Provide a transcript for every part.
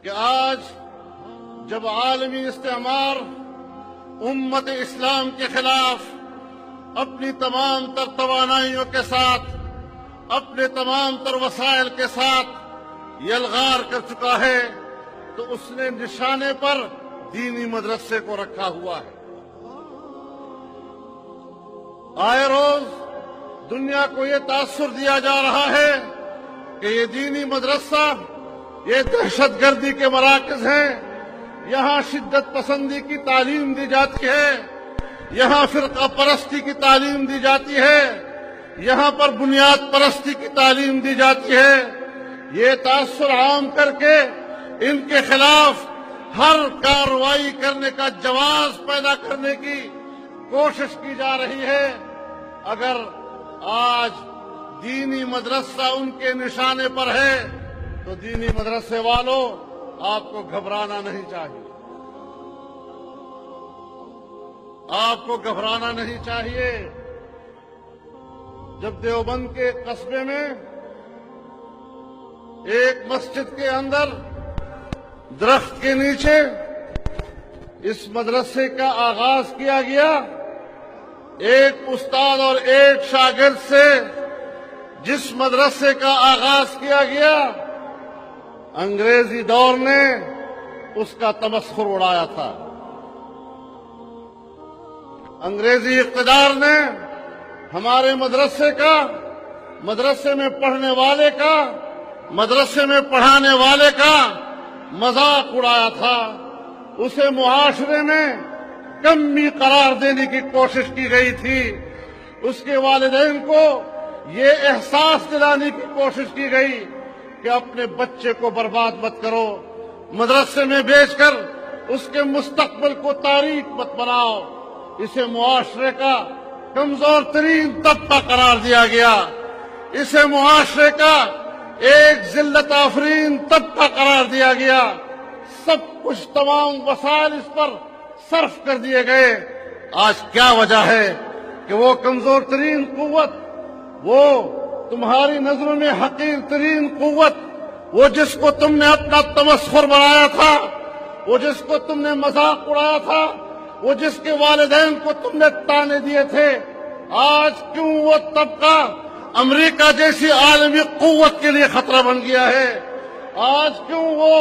کہ آج جب عالمی استعمار امت اسلام کے خلاف اپنی تمام تر توانائیوں کے ساتھ، اپنے تمام تر وسائل کے ساتھ یلغار کر چکا ہے، تو اس نے نشانے پر دینی مدرسے کو رکھا ہوا ہے۔ آئے روز دنیا کو یہ تاثر دیا جا رہا ہے کہ یہ دینی مدرسہ یہ دہشت گردی کے مراکز ہیں، یہاں شدت پسندی کی تعلیم دی جاتی ہے، یہاں فرقہ پرستی کی تعلیم دی جاتی ہے، یہاں پر بنیاد پرستی کی تعلیم دی جاتی ہے۔ یہ تاثر عام کر کے ان کے خلاف ہر کارروائی کرنے کا جواز پیدا کرنے کی کوشش کی جا رہی ہے۔ اگر آج دینی مدرسہ ان کے نشانے پر ہے تو دینی مدرسے والوں آپ کو گھبرانا نہیں چاہیے، آپ کو گھبرانا نہیں چاہیے۔ جب دیوبند کے قصبے میں ایک مسجد کے اندر درخت کے نیچے اس مدرسے کا آغاز کیا گیا، ایک استاد اور ایک شاگرد سے جس مدرسے کا آغاز کیا گیا، انگریزی دور نے اس کا تمسخر اڑایا تھا۔ انگریزی اقتدار نے ہمارے مدرسے کا، مدرسے میں پڑھنے والے کا، مدرسے میں پڑھانے والے کا مذاق اڑایا تھا۔ اسے معاشرے میں کمی قرار دینے کی کوشش کی گئی تھی، اس کے والدین کو یہ احساس دلانے کی کوشش کی گئی کہ اپنے بچے کو برباد مت کرو، مدرسے میں بیچ کر اس کے مستقبل کو تاریک مت بناؤ۔ اسے معاشرے کا کمزور ترین طبقہ قرار دیا گیا، اسے معاشرے کا ایک ذلت آفرین طبقہ قرار دیا گیا۔ سب کچھ، تمام وسائل اس پر صرف کر دیے گئے۔ آج کیا وجہ ہے کہ وہ کمزور ترین قوت، وہ تمہاری نظروں میں حقیر ترین قوت، وہ جس کو تم نے اپنا تمسخر بنایا تھا، وہ جس کو تم نے مذاق اڑایا تھا، وہ جس کے والدین کو تم نے تانے دیے تھے، آج کیوں وہ طبقہ امریکہ جیسی عالمی قوت کے لیے خطرہ بن گیا ہے؟ آج کیوں وہ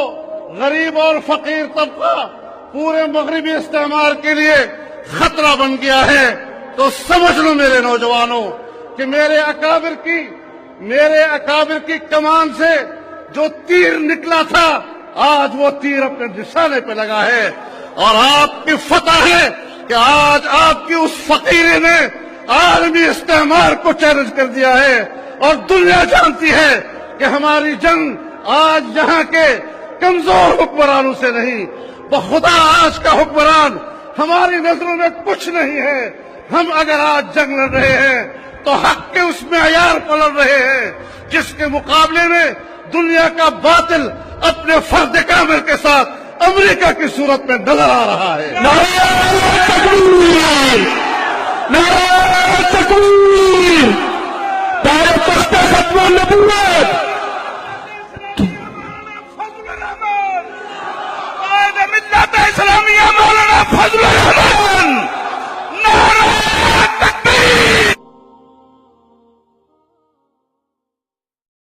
غریب اور فقیر طبقہ پورے مغربی استعمار کے لیے خطرہ بن گیا ہے؟ تو سمجھ لو میرے نوجوانوں کہ میرے اکابر کی کمان سے جو تیر نکلا تھا، آج وہ تیر اپنے نشانے پہ لگا ہے، اور آپ کی فتح ہے کہ آج آپ کی اس فقیری نے عالمی استعمار کو چیلنج کر دیا ہے، اور دنیا جانتی ہے کہ ہماری جنگ آج یہاں کے کمزور حکمرانوں سے نہیں، بخدا آج کا حکمران ہماری نظروں میں کچھ نہیں ہے۔ ہم اگر آج جنگ لڑ رہے ہیں تو حق کے اس معیار پر لڑ رہے ہیں جس کے مقابلے میں دنیا کا باطل اپنے فرد کامل کے ساتھ امریکہ کی صورت میں نظر آ رہا ہے۔ نعرہ تکبیر! نعرہ تکبیر! دعوت ختم النبوت!